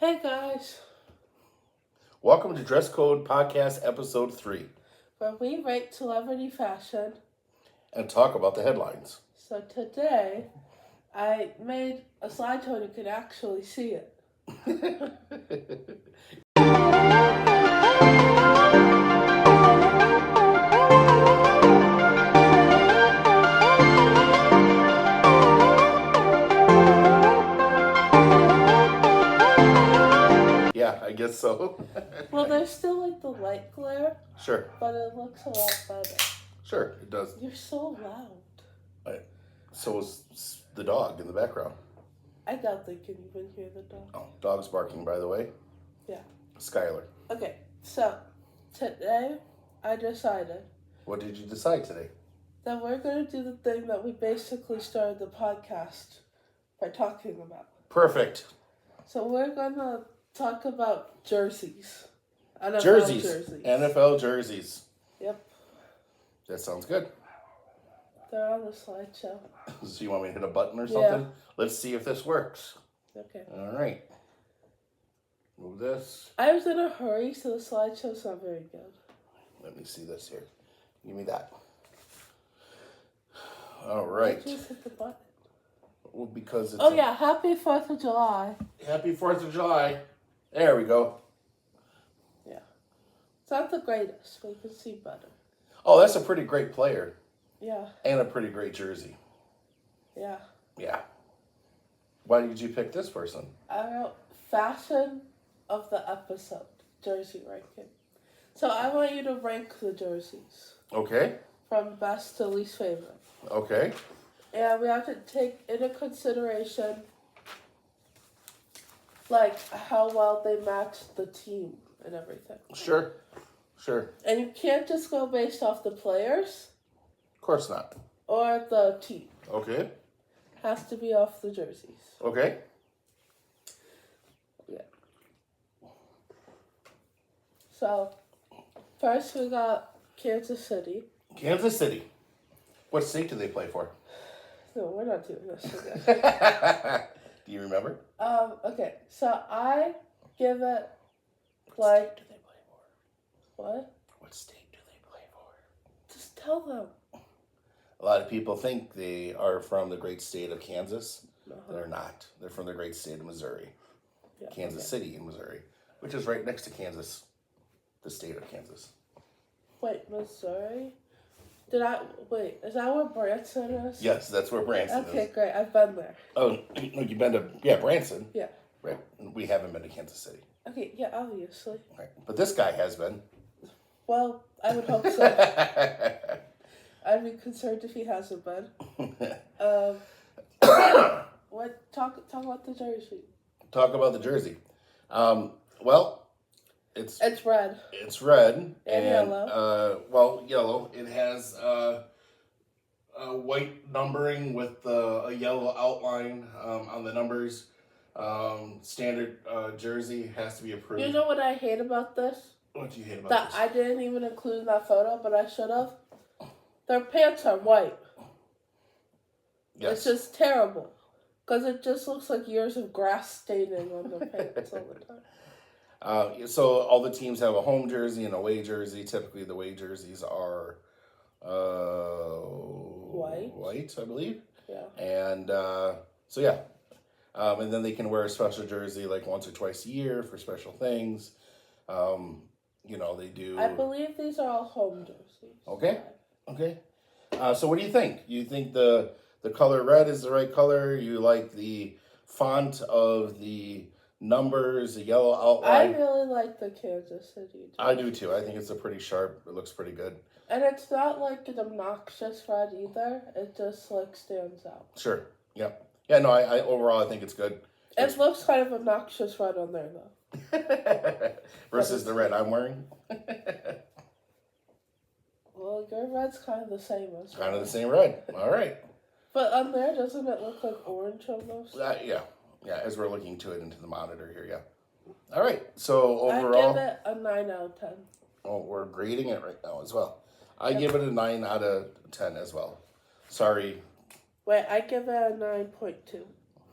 Hey guys, Welcome to Dress Code Podcast Episode 3 where we rate celebrity fashion. and talk about the headlines. So today, I made a slideshow so you could actually see it. Yeah, I guess so. Well, there's still like the light glare, Sure, but it looks a lot better. sure, it does. You're so loud. So is the dog in the background. I doubt they can even hear the dog. Oh, dog's barking, by the way. Yeah. Skylar. Okay, so today I decided What did you decide today? that we're going to do the thing that we basically started the podcast by talking about. Perfect. So we're going to talk about jerseys. NFL Jerseys. jerseys. NFL jerseys. Yep. That sounds good. They're on the slideshow. So you want me to hit a button or something? Yeah. Let's see if this works. Okay. All right. Move this. I was in a hurry, so the slideshow's not very good. Let me see this here. Give me that. All right. I just hit the button. Well, because it's Yeah, happy 4th of July. Happy 4th of July. There we go. Yeah. It's not the greatest, but you can see better. Oh, that's a pretty great player. Yeah. And a pretty great jersey. Yeah. Yeah. Why did you pick this person? I wrote fashion of the episode, jersey ranking. So I want you to rank the jerseys Okay. from best to least favorite. Okay. And we have to take into consideration, like, how well they match the team and everything. Sure. Sure. And you can't just go based off the players Of course not. or the team. Okay. Has to be off the jerseys. Okay. Yeah. So, first we got Kansas City. Kansas City. What state do they play for? No, we're not doing this again. Do you remember? Okay, so I give it, like, Do they play for? what? What state do they play for? Just tell them. A lot of people think they are from the great state of Kansas. Uh-huh. They're not. They're from the great state of Missouri. Yeah, Kansas City in Missouri, which is right next to Kansas, the state of Kansas. Wait, Missouri? Wait, is that where Branson is? Yes, that's where Branson Okay, is. great. I've been there. Oh, you've been to, Branson. Yeah. Right. We haven't been to Kansas City. Okay, yeah, obviously. Right. But this guy has been. Well, I would hope so. I'd be concerned if he hasn't been. Talk about the jersey. Talk about the jersey. Well, it's red. It's red And yellow. Yellow. It has white numbering with a yellow outline on the numbers. Standard jersey has to be approved. You know what I hate about this? What do you hate about That this? I didn't even include in that photo, but I should have. Their pants are white. Yes. It's just terrible. Because it just looks like years of grass staining on their pants all the time. So all the teams have a home jersey and away jersey. Typically, the away jerseys are white, I believe. Yeah. And and then they can wear a special jersey like once or twice a year for special things. They do. I believe these are all home jerseys. Okay. Okay. So what do you think? You think the color red is the right color? You like the font of the numbers, the yellow outline? I really like the Kansas City jersey. I do too. I think it's a pretty sharp. It looks pretty good. And it's not like an obnoxious red either. It just like stands out. Sure. Yep. Yeah. No. I overall I think it's good. It looks kind of obnoxious red on there though. Versus the red I'm wearing. Well, your red's kind of the same as Kind of the same red. All right. But on there, doesn't it look like orange almost? Yeah. As we're looking to it into the monitor here. Yeah. All right. So overall, I give it a 9 out of 10. Oh, we're grading it right now as well. I give it a 9 out of 10 as well. Sorry. Wait, I give it a 9.2.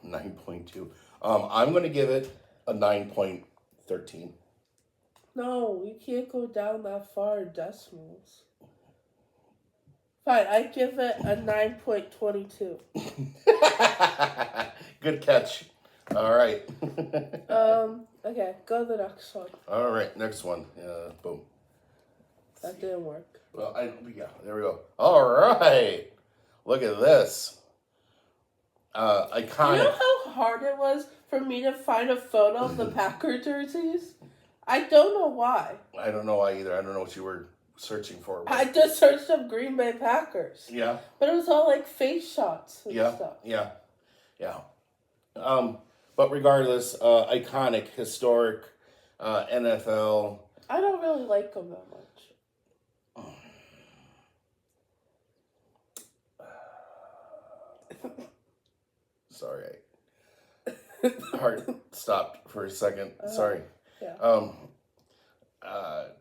9.2. I'm going to give it a 9.13. No, you can't go down that far in decimals. Fine, I give it a 9.22. Good catch. All right. Okay, go to the next one. All right, next one. Boom. That didn't work. Well, yeah, there we go. All right. Look at this. Iconic. You know how hard it was for me to find a photo of the Packer jerseys? I don't know why. I don't know why either. I don't know what you were searching for. I just searched up Green Bay Packers. Yeah. But it was all like face shots and stuff. Yeah. But regardless, iconic, historic, NFL. I don't really like them that much. Sorry, heart stopped for a second. Sorry. Yeah.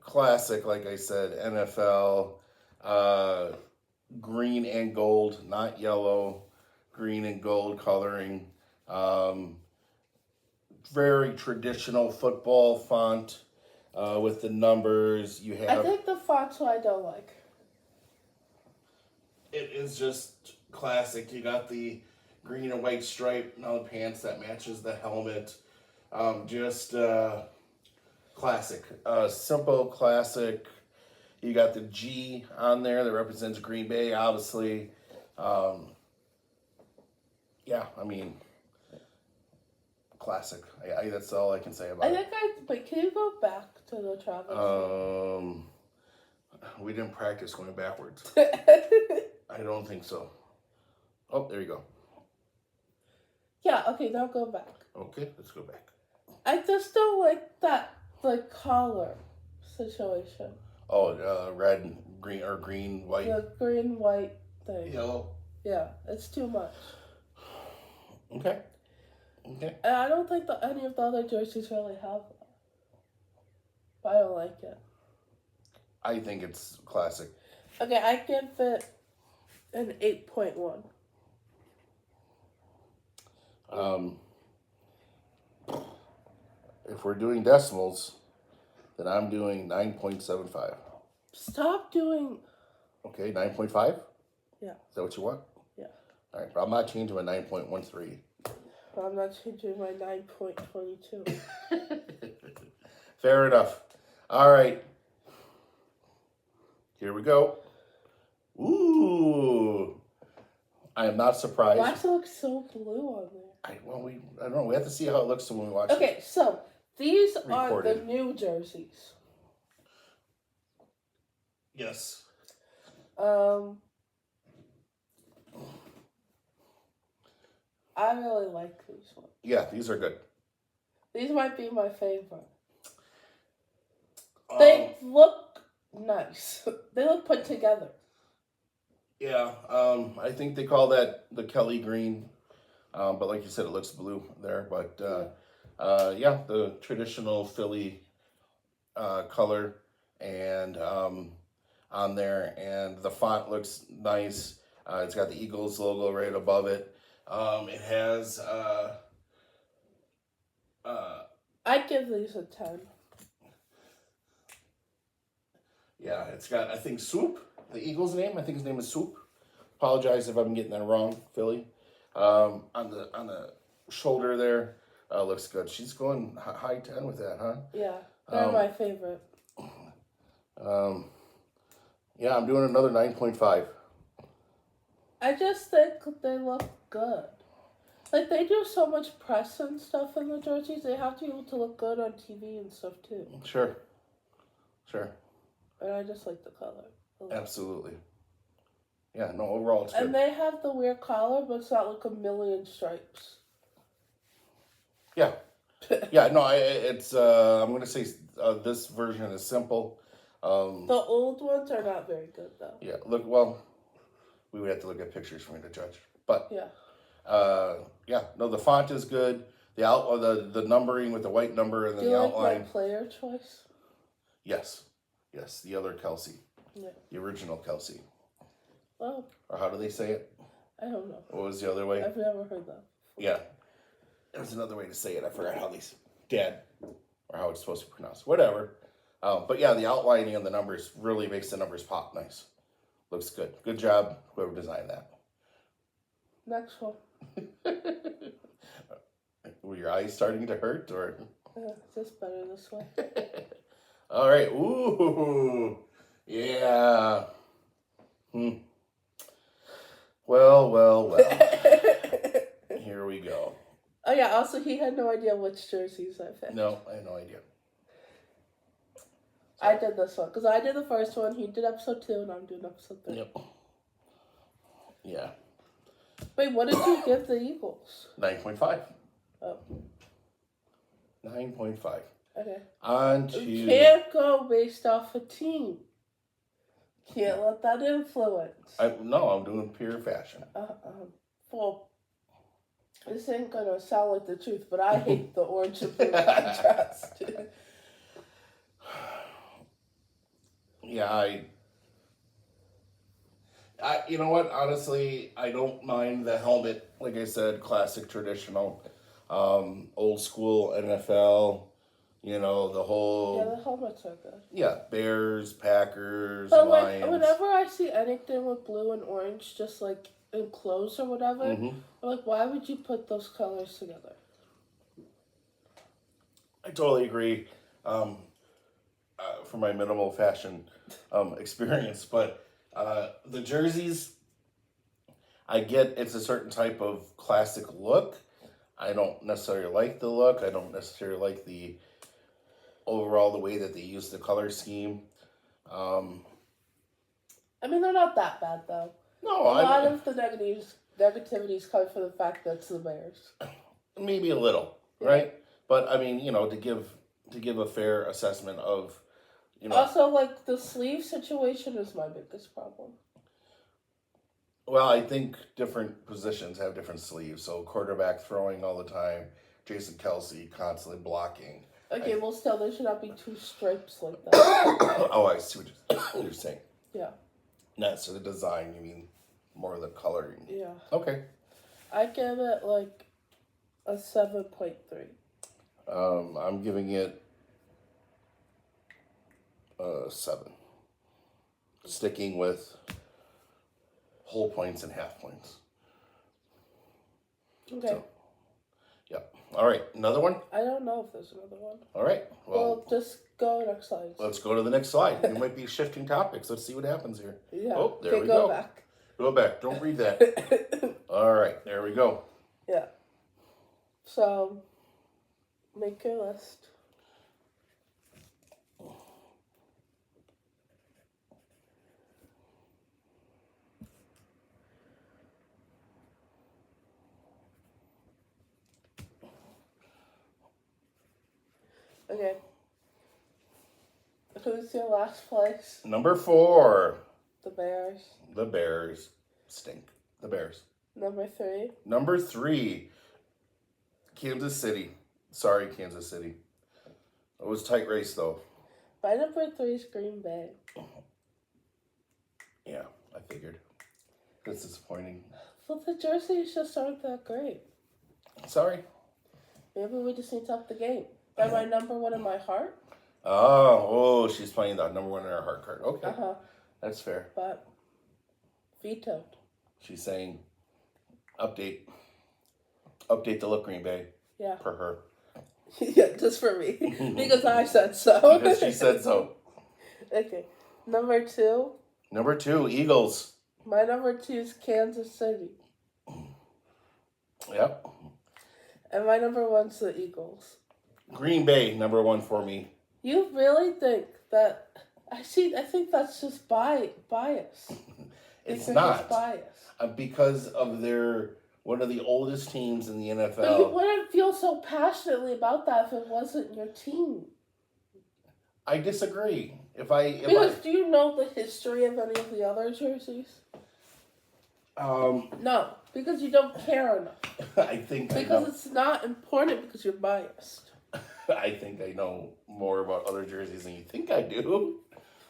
Classic, like I said, NFL, green and gold, not yellow, green and gold coloring. Very traditional football font with the numbers. You have. I think the font's what I don't like. It is just classic. You got the green and white stripe on the pants that matches the helmet. Just classic. Simple, classic. You got the G on there that represents Green Bay, obviously. Yeah, I mean, classic. That's all I can say about it. Wait, can you go back to the Travis? We didn't practice going backwards. I don't think so. Oh, there you go. Yeah, okay, now go back. Okay, let's go back. I just don't like that, collar situation. Oh, red, green, or green, white. The green, white thing. Yellow. Yeah, it's too much. Okay. And I don't think that any of the other jerseys really have that. But I don't like it. I think it's classic. Okay, I give it an 8.1. If we're doing decimals, then I'm doing 9.75. Stop doing... Okay, 9.5? Yeah. Is that what you want? Yeah. All right, but I'm not changing my 9.13. But I'm not changing my 9.22. Fair enough. All right. Here we go. Ooh. I am not surprised. Why does it look so blue on there? I don't know. We have to see how it looks when we watch it. Okay, so these are Recorded. the new jerseys. Yes. I really like these ones. Yeah, these are good. These might be my favorite. They look nice. They look put together. Yeah, I think they call that the Kelly green. But like you said, it looks blue there. But yeah, the traditional Philly color and on there. And the font looks nice. It's got the Eagles logo right above it. It has... I'd give these a 10. Yeah, it's got, I think, Swoop, the Eagles' name. I think his name is Swoop. Apologize if I'm getting that wrong, Philly. On the shoulder there, looks good. She's going high 10 with that, huh? Yeah, they're my favorite. Yeah, I'm doing another 9.5. I just think they look good. Like, they do so much press and stuff in the jerseys, they have to be able to look good on TV and stuff, too. Sure. And I just like the color. Absolutely. Yeah, no, overall it's good. And they have the weird collar, but it's not like a million stripes. Yeah. Yeah, no, it's, I'm going to say this version is simple. The old ones are not very good, though. Yeah, well, we would have to look at pictures for me to judge. But, yeah, no, the font is good. The numbering with the white number and then the outline. Do you like my player choice? Yes, the other Kelsey. Yeah. The original Kelsey. Well. Or how do they say it? I don't know. What was the other way? I've never heard that. Yeah. There's another way to say it. I forgot how they... dead, or how it's supposed to be pronounced. Whatever. But yeah, the outlining of the numbers really makes the numbers pop nice. Looks good. Good job, whoever designed that. Next one. Were your eyes starting to hurt, or? Just better this way. All right. Ooh. Yeah. Well. Here we go. Oh yeah, also he had no idea which jerseys I picked. No, I had no idea. I did this one, because I did the first one, he did episode 2, and I'm doing episode 3. Yep. Yeah. Wait, what did you give the Eagles? 9.5. Oh. 9.5. Okay. On to... You can't go based off a team. Can't let that influence. No, I'm doing pure fashion. Well, this ain't gonna sound like the truth, but I hate the orange and blue contrast. Yeah, I you know what? Honestly, I don't mind the helmet. Like I said, classic, traditional, old school NFL. You know, the whole... Yeah, the helmets are good. Yeah, Bears, Packers, but Lions. Like, whenever I see anything with blue and orange, just like enclosed or whatever, I'm like, why would you put those colors together? I totally agree. For my minimal fashion experience, but the jerseys, I get it's a certain type of classic look. I don't necessarily like the look. I don't necessarily like the overall the way that they use the color scheme. I mean, they're not that bad though. No, a lot of the negativities come from the fact that it's the Bears. Maybe a little, right? But I mean, you know, to give a fair assessment of, you know. Also, like, the sleeve situation is my biggest problem. Well, I think different positions have different sleeves. So quarterback throwing all the time, Jason Kelsey constantly blocking. Okay, well, still, there should not be 2 stripes like that. Oh, I see what you're saying. Yeah. Not so the design, you mean more of the coloring. Yeah. Okay. I give it, like, a 7.3. I'm giving it 7. Sticking with whole points and half points. Okay. So, yep. All right. Another one? I don't know if there's another one. All right. Well, just go next slide. Let's go to the next slide. We might be shifting topics. Let's see what happens here. Yeah. Oh, there okay, we go. Back. Go back. Don't read that. All right. There we go. Yeah. So, make your list. Okay. Who's your last place? Number 4. The Bears. The Bears stink. The Bears. Number 3. Number 3. Kansas City. Sorry, Kansas City. It was a tight race, though. My number 3 is Green Bay. Yeah, I figured. That's disappointing. But the jerseys just aren't that great. Sorry. Maybe we just need to up the game. Am I number 1 in my heart? Oh, she's playing the number 1 in her heart card. Okay. That's fair. But vetoed. She's saying, update the look, Green Bay. Yeah. Per her. Yeah, just for me. Because I said so. Because she said so. Okay. Number 2. Number 2, Eagles. My number 2 is Kansas City. Yep. And my number 1's the Eagles. Green Bay, number 1 for me. You really think that... I think that's just bias. It's not. Bias. Because of their... one of the oldest teams in the NFL. But you wouldn't feel so passionately about that if it wasn't your team. I disagree. Do you know the history of any of the other jerseys? No, because you don't care enough. Because it's not important because you're biased. I think I know more about other jerseys than you think I do.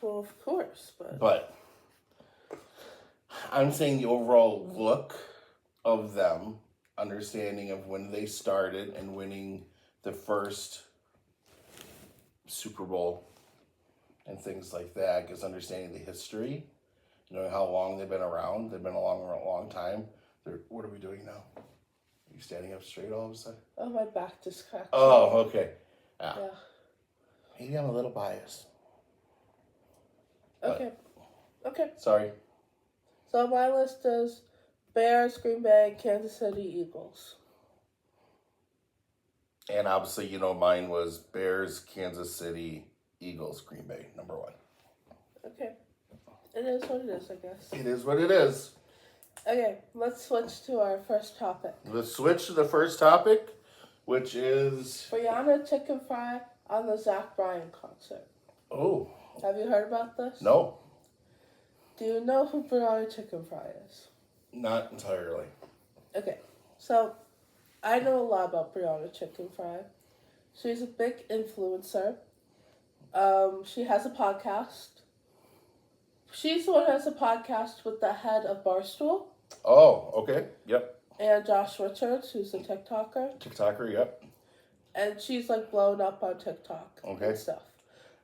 Well, of course, But I'm saying the overall look of them, understanding of when they started and winning the first Super Bowl and things like that, because understanding the history, how long they've been around. They've been along for a long time. What are we doing now? Are you standing up straight all of a sudden? Oh, my back just cracked. Oh, okay. Yeah. Maybe I'm a little biased. Okay. Okay. Sorry. So my list is Bears, Green Bay, Kansas City, Eagles. And obviously, mine was Bears, Kansas City, Eagles, Green Bay, number 1. Okay. It is what it is, I guess. It is what it is. Okay, let's switch to our first topic. Let's switch to the first topic, which is... Brianna Chicken Fry on the Zach Bryan concert. Oh. Have you heard about this? No. Do you know who Brianna Chicken Fry is? Not entirely. Okay, so I know a lot about Brianna Chicken Fry. She's a big influencer. She has a podcast. She's the one who has a podcast with the head of Barstool. Oh, okay. Yep. And Josh Richards, who's a TikToker. TikToker, yep. And she's like blown up on TikTok and stuff.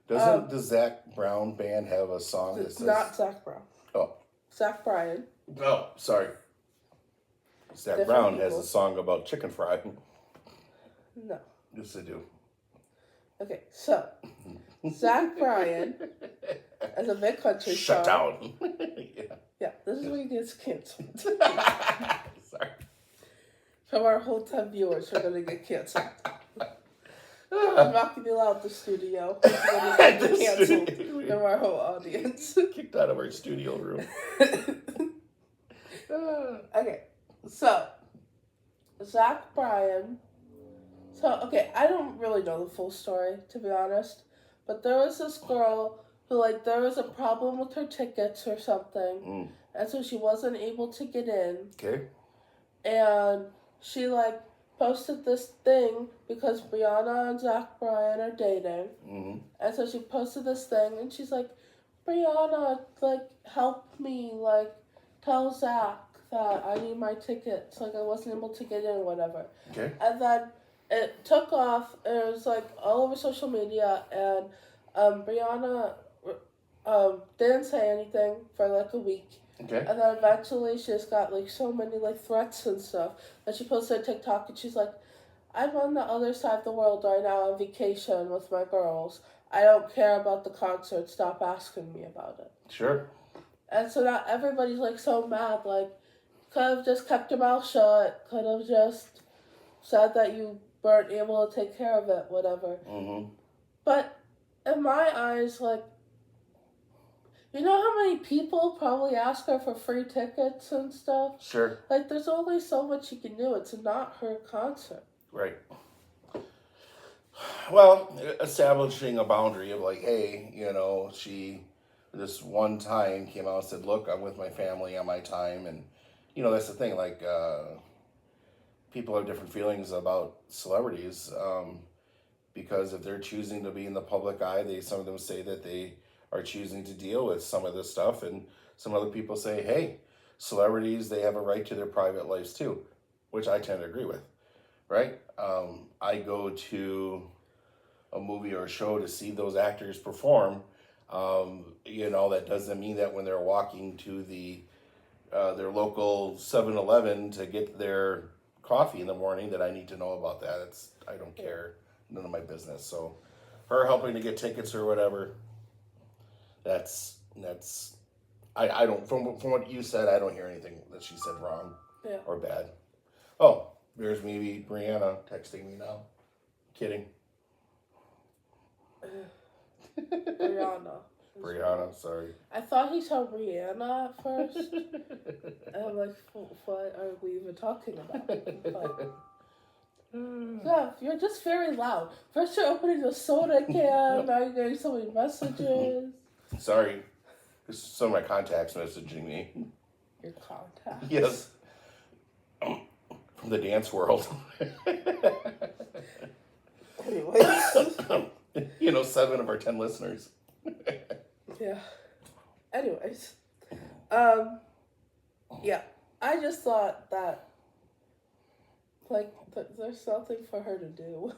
Doesn't the Zach Brown band have a song that says... Not Zach Brown. Oh. Zach Bryan. Oh, sorry. Zach Different Brown people. has a song about chicken fry. No. Yes, they do. Okay, so Zach Bryan as a big country Shut star. down. Yeah, this is when he gets canceled. Sorry. From our whole 10 viewers, we're going to get canceled. I'm not going to be allowed the studio. We're going to get canceled from our whole audience. Kicked out of our studio room. Okay, so Zach Bryan. So, okay, I don't really know the full story, to be honest. But there was this girl who, there was a problem with her tickets or something. And so she wasn't able to get in. Okay. And she, posted this thing because Brianna and Zach Bryan are dating. Mm-hmm. And so she posted this thing, and she's like, Brianna, help me, tell Zach that I need my tickets. I wasn't able to get in, whatever. Okay. And then it took off. It was all over social media, and Brianna didn't say anything for a week. Okay. And then eventually she just got so many threats and stuff that she posted on TikTok, and she's like, I'm on the other side of the world right now on vacation with my girls. I don't care about the concert. Stop asking me about it. Sure. And so now everybody's so mad. Could have just kept your mouth shut. Could have just said that you weren't able to take care of it, whatever. Mm-hmm. But in my eyes, you know how many people probably ask her for free tickets and stuff? Sure. There's only so much you can do. It's not her concert. Right. Well, establishing a boundary of hey, she this one time came out and said, look, I'm with my family on my time. And, that's the thing. People have different feelings about celebrities because if they're choosing to be in the public eye, some of them say that they are choosing to deal with some of this stuff. And some other people say, hey, celebrities, they have a right to their private lives too, which I tend to agree with, right? I go to a movie or a show to see those actors perform. That doesn't mean that when they're walking to their local 7-Eleven to get their coffee in the morning that I need to know about that. I don't care. None of my business. So her helping to get tickets or whatever, that's I don't from what you said, I don't hear anything that she said wrong or bad. Oh, there's maybe Brianna texting me now. Kidding. Brianna, sorry. I thought he said Rihanna at first. And I'm like, what are we even talking about? But, yeah, you're just very loud. First you're opening a soda can, now you're getting so many messages. Sorry. Some of my contacts messaging me. Your contacts? Yes. From the dance world. Anyways. 7 of our 10 listeners. Yeah. Anyways. Yeah. I just thought that, there's nothing for her to do.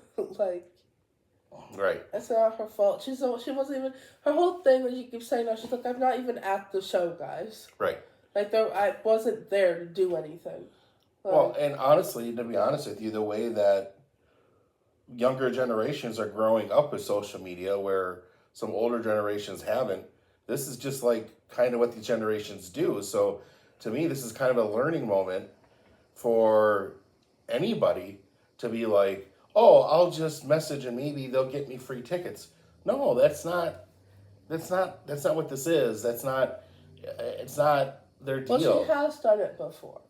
Right. It's not her fault. She wasn't even, her whole thing that she keeps saying, no, she's like, I'm not even at the show, guys. Right. Like, I wasn't there to do anything. Well, and honestly, to be honest with you, the way that younger generations are growing up with social media, where some older generations haven't, this is just like kind of what these generations do. So to me, this is kind of a learning moment for anybody to be like, oh, I'll just message and maybe they'll get me free tickets. No, that's not what this is. It's not their deal. Well, she has done it before.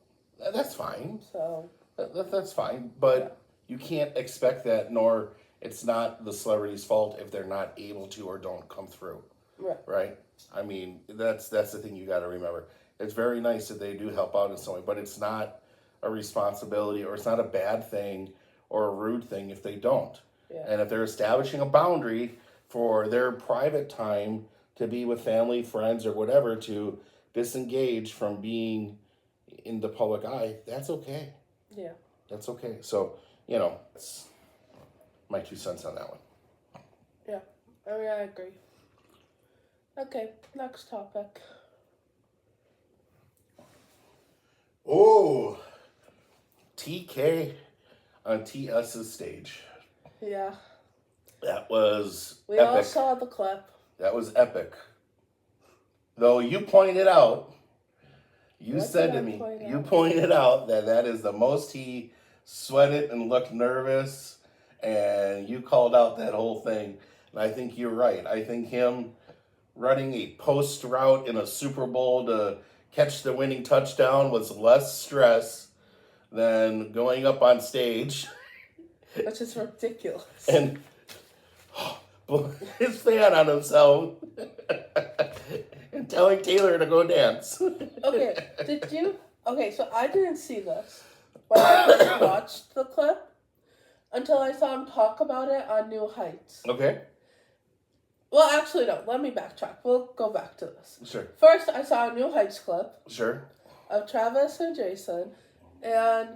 That's fine. So that's fine, but you can't expect that, nor it's not the celebrity's fault if they're not able to or don't come through. Right. Right? I mean, that's the thing you got to remember. It's very nice that they do help out in some way, but it's not a responsibility, or it's not a bad thing or a rude thing if they don't. Yeah. And if they're establishing a boundary for their private time to be with family, friends, or whatever, to disengage from being in the public eye, that's okay. Yeah. That's okay. So, it's my 2 cents on that one. Yeah. I mean, I agree. Okay, next topic. Oh, TK on TS's stage. Yeah. That was We epic. all saw the clip. That was epic. Though you pointed out, you said to me, you pointed out that is the most he sweated and looked nervous, and you called out that whole thing. And I think you're right. I think him running a post route in a Super Bowl to catch the winning touchdown was less stress than going up on stage. Which is ridiculous. And his fan on himself and telling Taylor to go dance. Okay, okay, so I didn't see this when I first watched the clip until I saw him talk about it on New Heights. Okay. Well, actually, no, let me backtrack. We'll go back to this. Sure. First, I saw a New Heights clip. Sure. Of Travis and Jason, and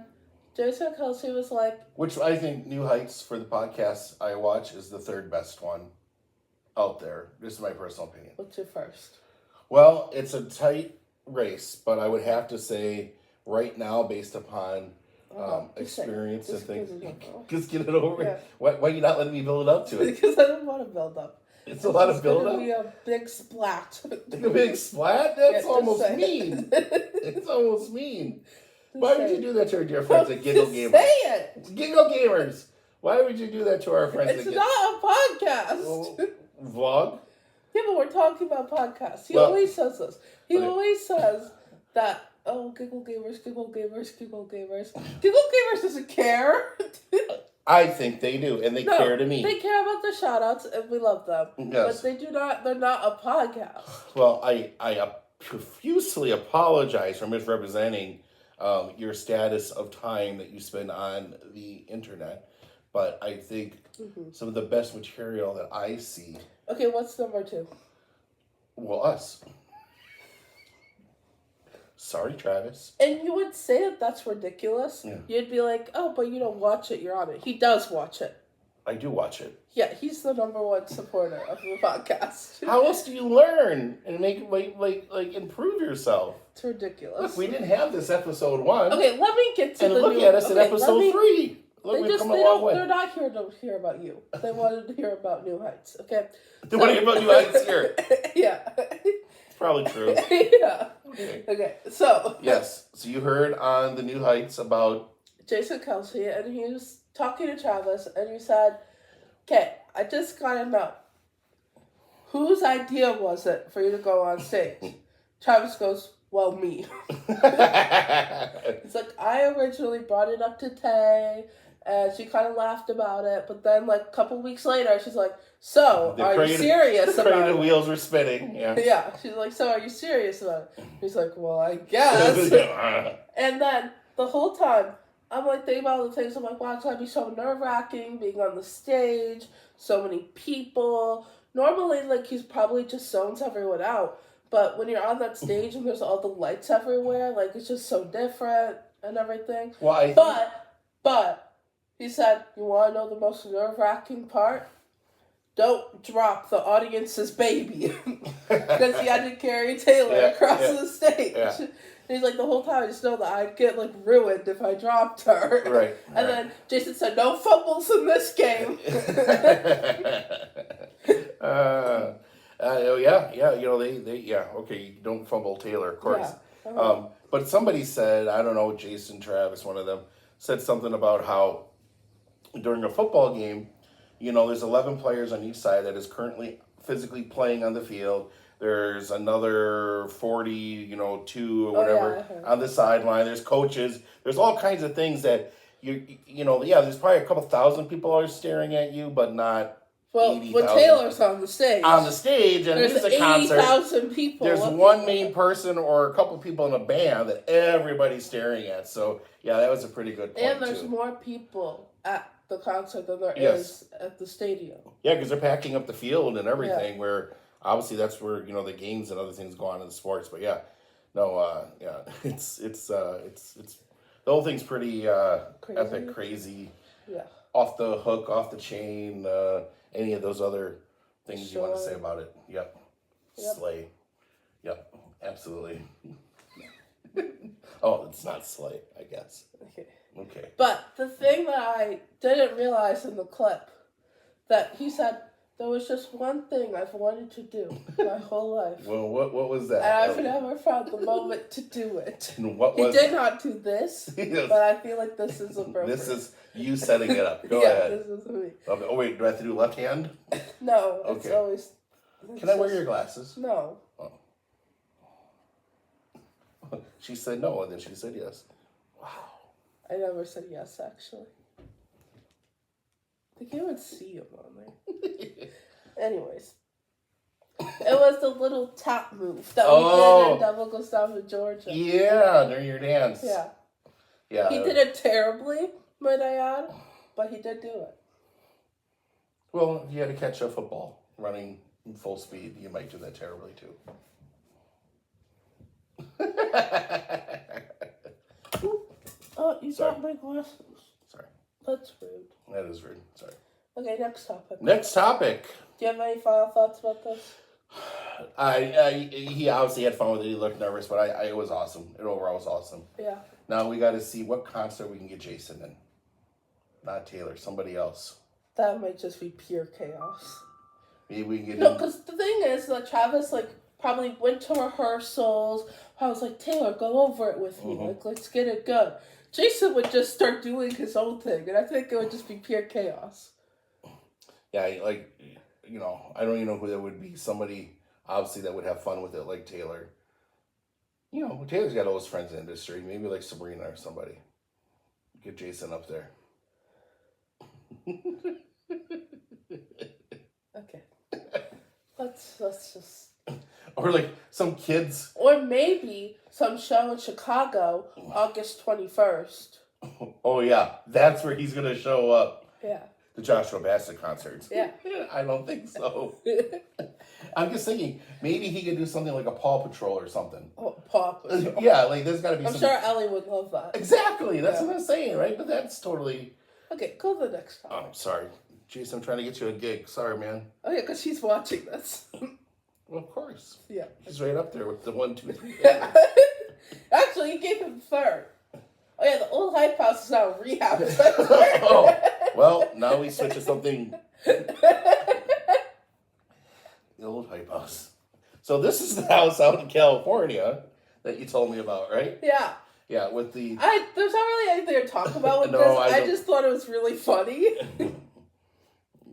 Jason Kelsey was like... Which I think New Heights, for the podcast I watch, is the third best one out there. This is my personal opinion. What's your first? Well, it's a tight race, but I would have to say right now, based upon experience and things... Just get it over. Yeah. Why are you not letting me build up to it? Because I don't want to build up. It's a lot of build-up? It's going to be a big splat. A big splat? That's almost mean. It's almost mean. Why would you do that to our dear friends at Giggle Gamers? Say it! Giggle Gamers! Why would you do that to our friends at Giggle? It's not a podcast. Vlog? Yeah, but we're talking about podcasts. He always says this. He always says that, Giggle Gamers, Giggle Gamers, Giggle Gamers. Giggle Gamers doesn't care. I think they do, and they care to me. They care about the shout-outs, and we love them. Yes. But they're not a podcast. Well, I profusely apologize for misrepresenting your status of time that you spend on the internet, but I think some of the best material that I see... Okay, what's number 2? Well, us. Sorry, Travis. And you would say that that's ridiculous. Yeah. You'd be like, oh, but you don't watch it, you're on it. He does watch it. I do watch it. Yeah, he's the number 1 supporter of the podcast. How else do you learn and make like improve yourself? It's ridiculous. Look, we didn't have this episode 1. Okay, let me get to and look at us in episode 3. Look, we've come a long way. They're not here to hear about you. They wanted to hear about New Heights. Okay. They want to hear about New Heights here. Yeah. It's probably true. Yeah. Okay. So. Yes. So you heard on the New Heights about Jason Kelsey, and he was talking to Travis, and he said, "Okay, I just gotta know, whose idea was it for you to go on stage?" Travis goes, "Well, me." It's like, I originally brought it up to Tay, and she kind of laughed about it, but then like a couple weeks later, she's like, "So, are you serious about it?" The wheels were spinning. Yeah. Yeah. She's like, "So, are you serious about it?" He's like, "Well, I guess." And then the whole time, I'm like thinking about all the things. I'm like, wow, it's gotta be so nerve-wracking being on the stage, so many people. Normally, like, he's probably just zones everyone out. But when you're on that stage and there's all the lights everywhere, like, it's just so different and everything. Well, But he said, you want to know the most nerve-wracking part? don't drop the audience's baby. Because he had to carry Taylor across the stage. Yeah. And he's like, the whole time I just know that I'd get like ruined if I dropped her. Right. And then Jason said, no fumbles in this game. Yeah, you know, okay, you don't fumble Taylor, of course. Yeah. But somebody said, I don't know, Jason, Travis, one of them, said something about how during a football game, you know, there's 11 players on each side that is currently physically playing on the field. There's another 40, you know, 2 or whatever on the sideline. There's coaches. There's all kinds of things that, you know, there's probably a couple thousand people are staring at you, but not Well, 80,000. when Taylor's on the stage. On the stage, and there's it's a concert. 80,000 people. There's one main person or a couple people in a band that everybody's staring at. So, yeah, that was a pretty good point, and there's more people at the concert than there is at the stadium. Yeah, because they're packing up the field and everything, where obviously that's where, you know, the games and other things go on in the sports. But it's the whole thing's pretty epic, crazy. Yeah. Off the hook, off the chain, any of those other things you want to say about it. Yep. Slay. Yep, absolutely. Oh, it's not slay, I guess. Okay. But the thing that I didn't realize in the clip, that he said, there was just one thing I've wanted to do my whole life. Well, what was that? And I've never found the moment to do it. And what he was did not do this, but I feel like this is appropriate. This is you setting it up. Go ahead. This is me. Oh, wait, do I have to do left hand? No, it's always... Can I wear your glasses? No. Oh. She said no, and then she said yes. Wow. I never said yes, actually. I can't even see him on there. Anyways. It was the little tap move that we did in Devil Goes Down to Georgia. Yeah, during your dance. Yeah. Yeah. He did it terribly, might I add, but he did do it. Well, if you had to catch a football running in full speed, you might do that terribly too. Oh, you got my glasses. Sorry. That's rude. That is rude. Sorry. Okay, next topic. Next topic. Do you have any final thoughts about this? He obviously had fun with it. He looked nervous, but it was awesome. It overall was awesome. Yeah. Now we got to see what concert we can get Jason in. Not Taylor, somebody else. That might just be pure chaos. Maybe we can get No, because the thing is that Travis, probably went to rehearsals. I was like, Taylor, go over it with me. Let's get it good. Jason would just start doing his own thing, and I think it would just be pure chaos. Yeah, I don't even know who that would be. Somebody, obviously, that would have fun with it, like Taylor. You know, Taylor's got all his friends in the industry. Maybe like Sabrina or somebody. Get Jason up there. Okay. Let's just... Or like some kids. Or maybe some show in Chicago, August 21st. Oh, yeah. That's where he's going to show up. Yeah. The Joshua Bassett concerts. Yeah. I don't think so. I'm just thinking, maybe he could do something like a Paw Patrol or something. Oh, Paw Patrol. Yeah, there's got to be I'm sure Ellie would love that. Exactly. That's what I'm saying, right? But that's totally... Okay, go to the next topic. Oh, sorry. Jason, I'm trying to get you a gig. Sorry, man. Oh, yeah, because she's watching this. Well, of course. Yeah. He's right up there with the 1, 2, 3. Yeah. Actually, you gave him third. Oh, yeah, the old Hype House is now a rehab center. Oh, well, now we switch to something. The old Hype House. So this is the house out in California that you told me about, right? Yeah. Yeah, with the... There's not really anything to talk about with this. I just thought it was really funny.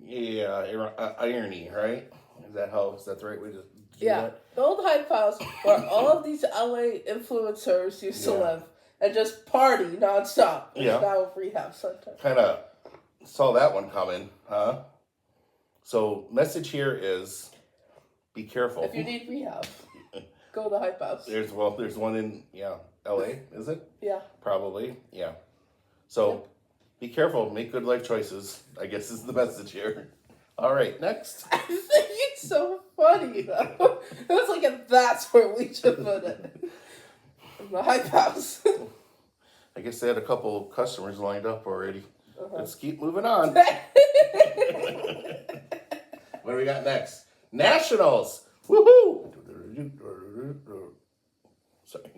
Yeah, irony, right? Is that the right way to do that? The old Hype House where all of these LA influencers used to live and just party nonstop. Yeah. Now a rehab center. Kind of saw that one coming, huh? So, message here is, be careful. If you need rehab, go to the Hype House. There's one in, LA, is it? Yeah. Probably, yeah. So, be careful, make good life choices, I guess is the message here. All right, next. I think it's so funny, though. It was like, that's where we should put it. In the Hype House. I guess they had a couple customers lined up already. Let's keep moving on. What do we got next? Nationals. Woohoo! Sorry.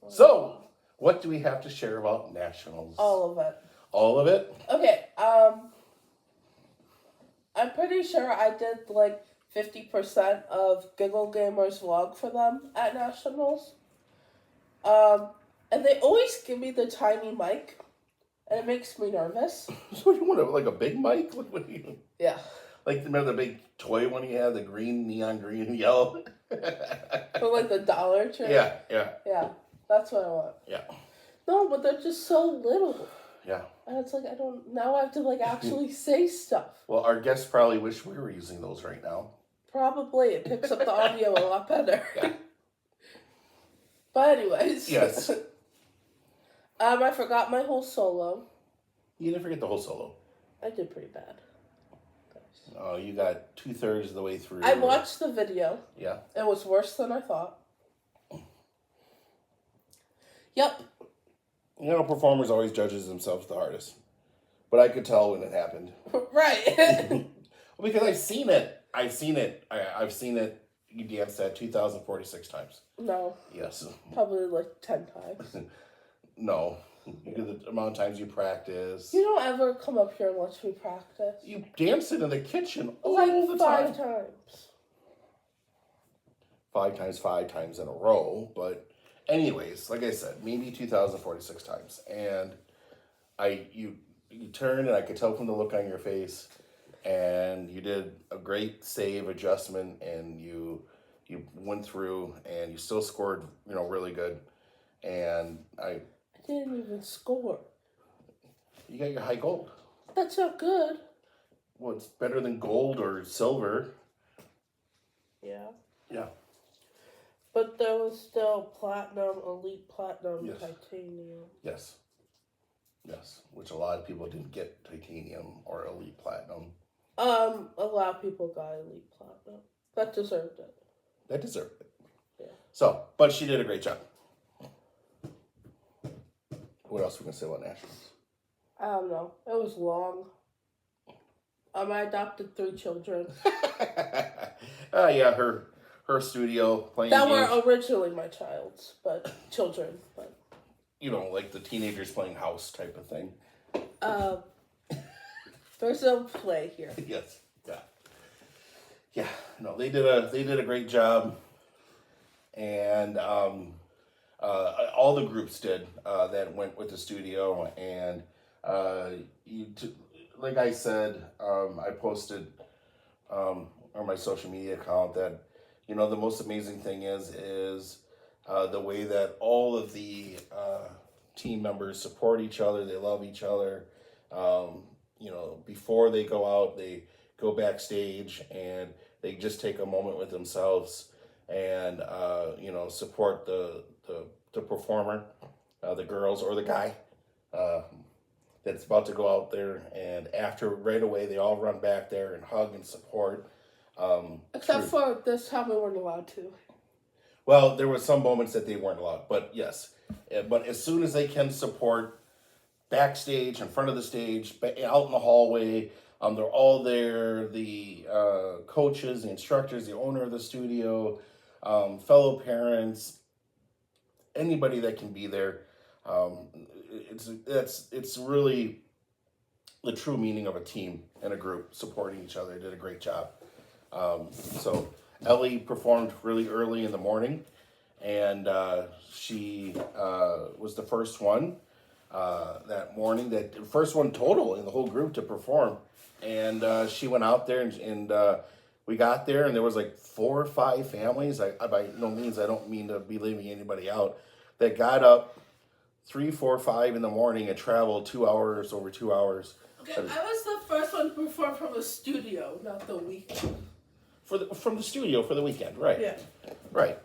So, what do we have to share about nationals? All of it. All of it? Okay, I'm pretty sure I did like 50% of Giggle Gamer's vlog for them at nationals. And they always give me the tiny mic, and it makes me nervous. So you want like a big mic? What do you? Yeah. Like remember the big toy one you had, the green, neon green, and yellow. For like the Dollar Tree. Yeah. Yeah, that's what I want. Yeah. No, but they're just so little. Yeah. And it's like now I have to like actually say stuff. Well, our guests probably wish we were using those right now. Probably it picks up the audio a lot better. Yeah. But anyways. Yes. I forgot my whole solo. You didn't forget the whole solo. I did pretty bad. Oh, you got 2/3 of the way through. I watched the video. Yeah. It was worse than I thought. Yep. You know, performers always judges themselves the hardest. But I could tell when it happened. Right. Well, because I've seen it. I've seen it. You danced that 2,046 times. No. Yes. Probably like 10 times. No. The amount of times you practice. You don't ever come up here and watch me practice. You dance it in the kitchen all like the five time. times. 5 times in a row. But anyways, like I said, maybe 2,046 times. And you turned and I could tell from the look on your face. And you did a great save adjustment and you went through and you still scored, really good. And I didn't even score. You got your high gold. That's not good. Well, it's better than gold or silver. Yeah. Yeah. But there was still platinum, elite platinum, Yes. titanium. Yes. Yes. Which a lot of people didn't get titanium or elite platinum. A lot of people got elite platinum. That deserved it. That deserved it. Yeah. So, but she did a great job. What else are we going to say about nationals? I don't know. It was long. I adopted 3 children. Yeah, her studio playing that games. were originally my child's, but children. But like the teenagers playing house type of thing. There's no play here. Yes. Yeah. Yeah. No, they did a great job, and all the groups did that went with the studio, and like I said, I posted on my social media account that the most amazing thing is the way that all of the team members support each other. They love each other. Before they go out, they go backstage and they just take a moment with themselves and support the performer, the girls or the guy that's about to go out there. And after, right away, they all run back there and hug and support. Except for this time we weren't allowed to. Well, there were some moments that they weren't allowed, but yes. But as soon as they can support backstage, in front of the stage, out in the hallway, they're all there. The coaches, the instructors, the owner of the studio, fellow parents, anybody that can be there. It's really the true meaning of a team and a group supporting each other. Did a great job. So Ellie performed really early in the morning, and she was the first one that morning, the first one total in the whole group to perform. And she went out there and we got there and there was like 4 or 5 families. I by no means, I don't mean to be leaving anybody out, that got up 3, 4, 5 in the morning and traveled over 2 hours. Okay, I was the first one to perform from the studio, not the weekend. From the studio for the weekend, right? Yeah. Right.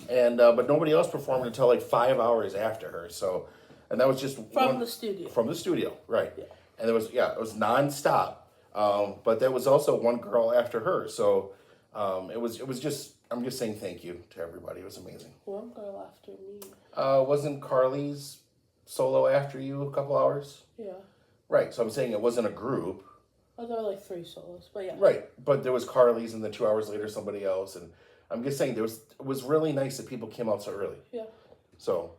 And but nobody else performed until like 5 hours after her. So, and that was just from the studio. From the studio, right? Yeah. And it was nonstop. But there was also one girl after her. So, it was just. I'm just saying thank you to everybody. It was amazing. One girl after me. Wasn't Carly's solo after you a couple hours? Yeah. Right. So I'm saying it wasn't a group. Oh, there were like 3 solos, but yeah. Right, but there was Carly's, and then 2 hours later somebody else, and I'm just saying it was really nice that people came out so early. Yeah. So,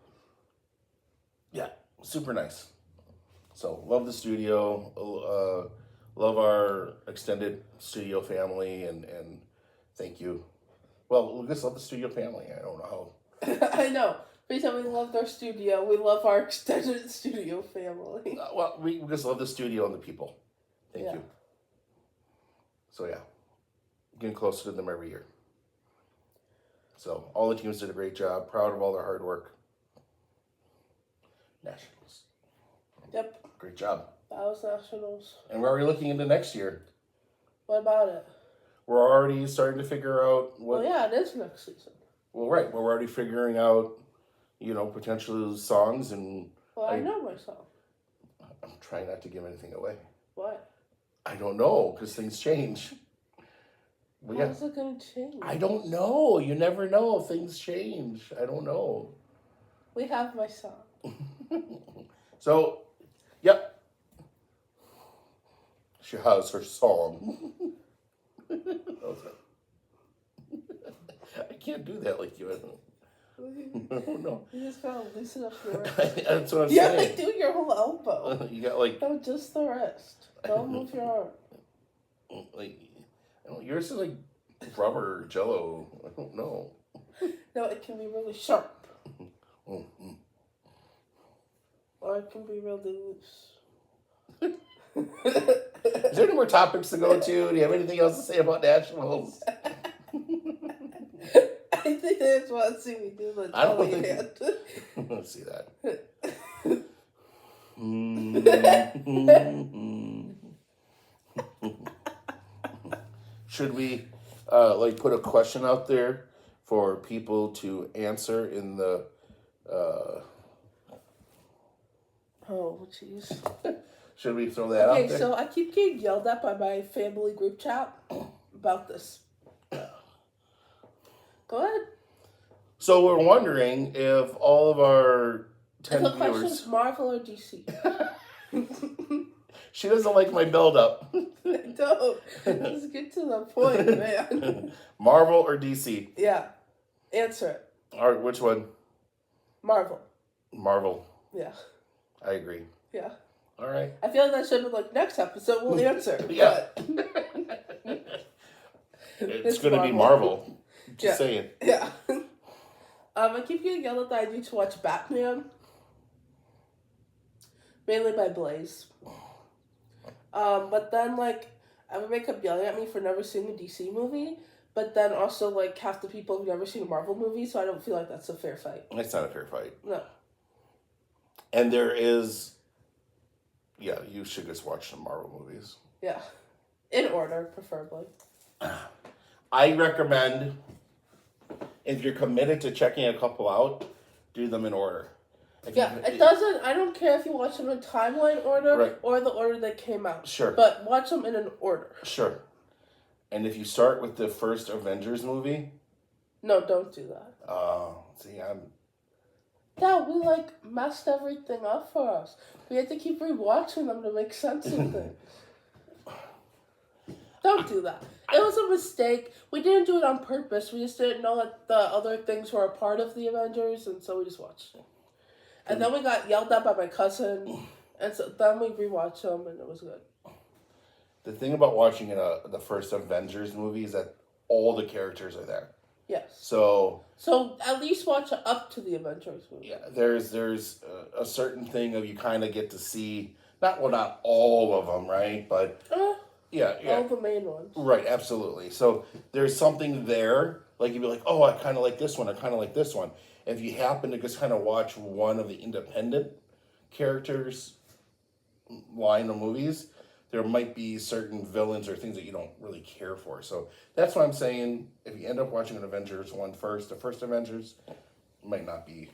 yeah, super nice. So love the studio, love our extended studio family, and thank you. Well, we just love the studio family. I don't know how. I know. Every time we love our studio, we love our extended studio family. Well, we just love the studio and the people. Thank Yeah. you. So yeah, getting closer to them every year. So all the teams did a great job. Proud of all their hard work. Nationals. Yep. Great job. That was Nationals. And we're already looking into next year. What about it? We're already starting to figure out what. Well, yeah, it is next season. Well, right. We're already figuring out, potential songs and. Well, I know my song. I'm trying not to give anything away. Why? I don't know, because things change. But yeah. How's it going to change? I don't know. You never know. Things change. I don't know. We have my song. So, yep. She has her song. I can't do that like you. I don't know. You just gotta loosen up your wrist. That's what I'm Yeah, saying. do your whole elbow. You got like. No, just the wrist. Don't move your arm. Like, yours is like rubber or jello. I don't know. No, it can be really sharp. Mm-hmm. Or it can be really loose. Is there any more topics to go to? Do you have anything else to say about nationals? I think they just want to see me do the I don't jelly think. hand. Let's see that. Should we put a question out there for people to answer in the Oh, jeez. should we throw that out there? Okay, so I keep getting yelled at by my family group chat about this. Go ahead. So we're wondering if all of our 10 The question viewers. is Marvel or DC? She doesn't like my build-up. I don't. Let's get to the point, man. Marvel or DC? Yeah. Answer it. All right, which one? Marvel. Marvel. Yeah. I agree. Yeah. All right. I feel like that should have been like next episode we'll answer. Yeah. But It's going to be Marvel. Just saying. Yeah. I keep getting yelled at that I need to watch Batman. Mainly by Blaze. But then, everybody kept yelling at me for never seeing a DC movie. But then also, half the people have never seen a Marvel movie, so I don't feel like that's a fair fight. It's not a fair fight. No. And there is... Yeah, you should just watch some Marvel movies. Yeah. In order, preferably. I recommend, if you're committed to checking a couple out, do them in order. I don't care if you watch them in timeline order Right. or the order they came out. Sure. But watch them in an order. Sure. And if you start with the first Avengers movie... No, don't do that. Yeah, we messed everything up for us. We had to keep rewatching them to make sense of things. Don't do that. It was a mistake. We didn't do it on purpose. We just didn't know that the other things were a part of the Avengers, and so we just watched it. And then we got yelled at by my cousin, and so then we rewatched them, and it was good. The thing about watching the first Avengers movie is that all the characters are there. Yes. So at least watch up to the Avengers movie. yeah, there's a certain thing of you kind of get to see not all of them, right? But yeah. All the main ones. Right, absolutely. So there's something there. Like you'd be like, oh, I kind of like this one. I kind of like this one. If you happen to just kind of watch one of the independent characters line of movies, there might be certain villains or things that you don't really care for. So that's what I'm saying. If you end up watching an Avengers one first, the first Avengers might not be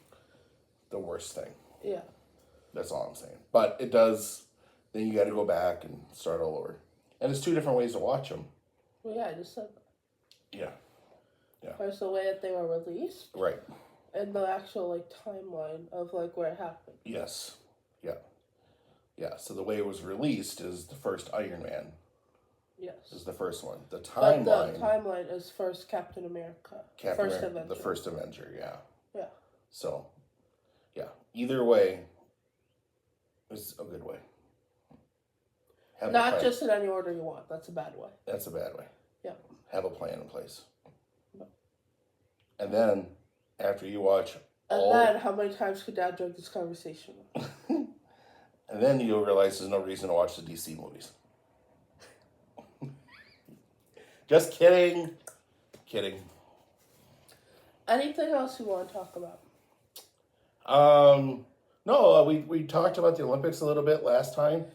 the worst thing. Yeah. That's all I'm saying. But it does, then you got to go back and start all over. And there's 2 different ways to watch them. Well, yeah, I just said that. Yeah. Yeah. There's the way that they were released. Right. And the actual, timeline of, where it happened. Yes. Yeah. Yeah. So the way it was released is the first Iron Man. Yes. Is the first one. The But timeline. the timeline is first Captain America. First Avenger. The first Avenger, yeah. Yeah. So, yeah. Either way is a good way. Not just in any order you want. That's a bad way. That's a bad way. Yeah. Have a plan in place. No. And then, after you watch then, how many times could Dad drag this conversation? And then you'll realize there's no reason to watch the DC movies. Just kidding. Kidding. Anything else you want to talk about? No, we talked about the Olympics a little bit last time.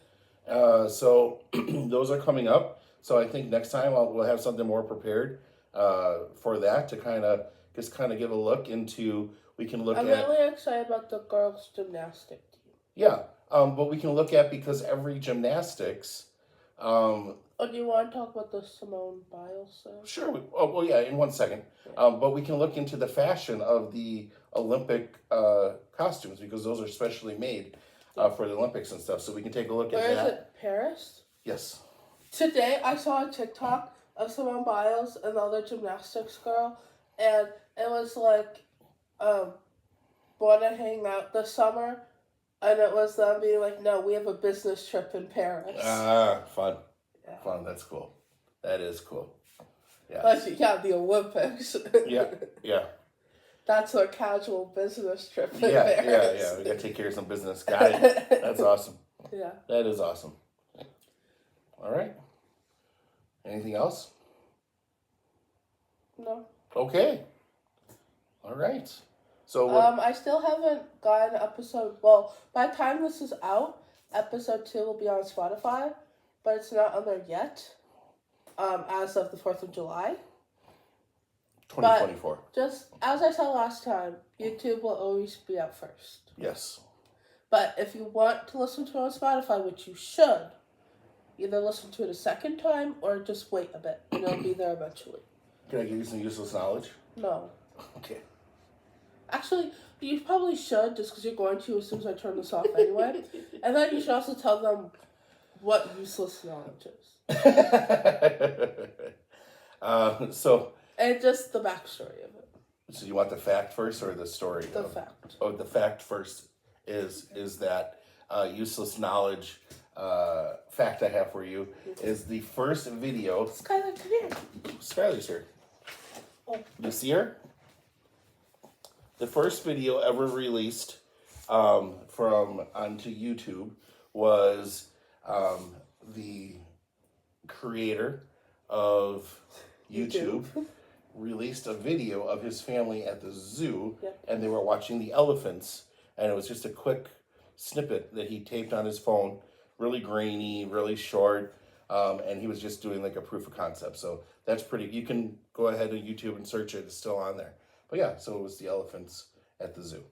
So those are coming up. So I think next time we'll have something more prepared for that to kind of give a look into. We can look I'm really excited about the girls' gymnastic team. Yeah, but we can look at, because every gymnastics. Do you want to talk about the Simone Biles thing? Sure. In 1 second. But we can look into the fashion of the Olympic costumes, because those are specially made for the Olympics and stuff. So we can take a look at that. Where is it? Paris? Yes. Today I saw a TikTok of Simone Biles and the other gymnastics girl, and it was like, want to hang out this summer? And it was them being like, no, we have a business trip in Paris. Fun. Yeah. Fun, that's cool. That is cool. Yeah. The Olympics. Yeah. That's our casual business trip in Paris. Yeah. We got to take care of some business. Got it. That's awesome. Yeah. That is awesome. All right. Anything else? No. Okay. All right. So I still haven't gotten episode. Well, by the time this is out, episode 2 will be on Spotify, but it's not on there yet. As of the 4th of July. 2024. But just as I said last time, YouTube will always be out first. Yes. But if you want to listen to it on Spotify, which you should, either listen to it a second time or just wait a bit, and it'll be there eventually. Can I give you some useless knowledge? No. Okay. Actually, you probably should, just because you're going to as soon as I turn this off anyway. And then you should also tell them what useless knowledge is. And just the backstory of it. So you want the fact first or the story? The fact. Oh, the fact first is that useless knowledge fact I have for you is the first video. Skylar, come here. Skylar's here. Oh. You see her? The first video ever released from onto YouTube was the creator of YouTube released a video of his family at the zoo, and they were watching the elephants, and it was just a quick snippet that he taped on his phone, really grainy, really short, and he was just doing like a proof of concept. So that's pretty. You can go ahead to YouTube and search it. It's still on there. But yeah, so it was the elephants at the zoo.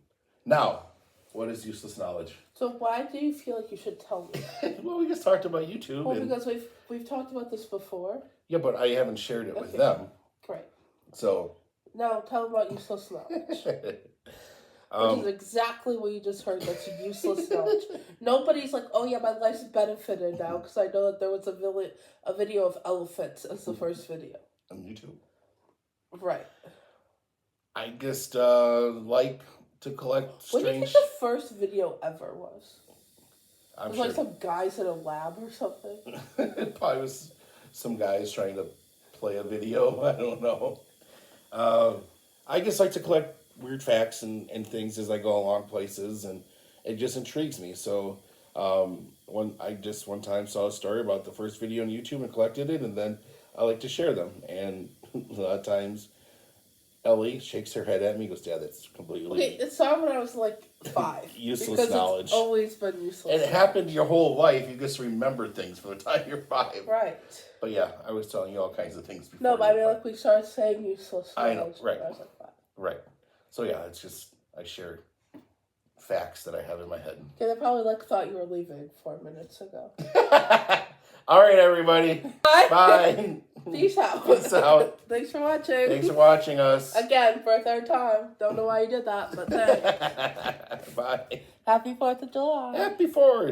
Now, what is useless knowledge? So why do you feel like you should tell me? Well, we just talked about YouTube. Well, because we've talked about this before. Yeah, but I haven't shared it with them. Great. So. No, tell them about useless knowledge. Which is exactly what you just heard. That's useless knowledge. Nobody's like, oh yeah, my life's benefited now because I know that there was a video of elephants as the first video. On YouTube. Right. I just like to collect strange. What do you think the first video ever was? I'm it was sure. like some guys in a lab or something. It probably was some guys trying to play a video. I don't know. I just like to collect weird facts and things as I go along places, and it just intrigues me. So one time saw a story about the first video on YouTube and collected it, and then I like to share them. And a lot of times Ellie shakes her head at me and goes, Dad, that's completely... Okay, it started when I was like 5. Useless knowledge. It's always been useless. And it happened your whole life. You just remember things from the time you're 5. Right. But yeah, I was telling you all kinds of things before. No, but I mean, like, we started saying useless knowledge. I know, right. When I was like 5. Right. So yeah, it's just, I share facts that I have in my head. Yeah, they probably thought you were leaving 4 minutes ago. All right, everybody. Bye. Bye. Peace out. Peace out. Thanks for watching. Thanks for watching us. Again, for a third time. Don't know why you did that, but thanks. Bye. Happy 4th of July. Happy 4th.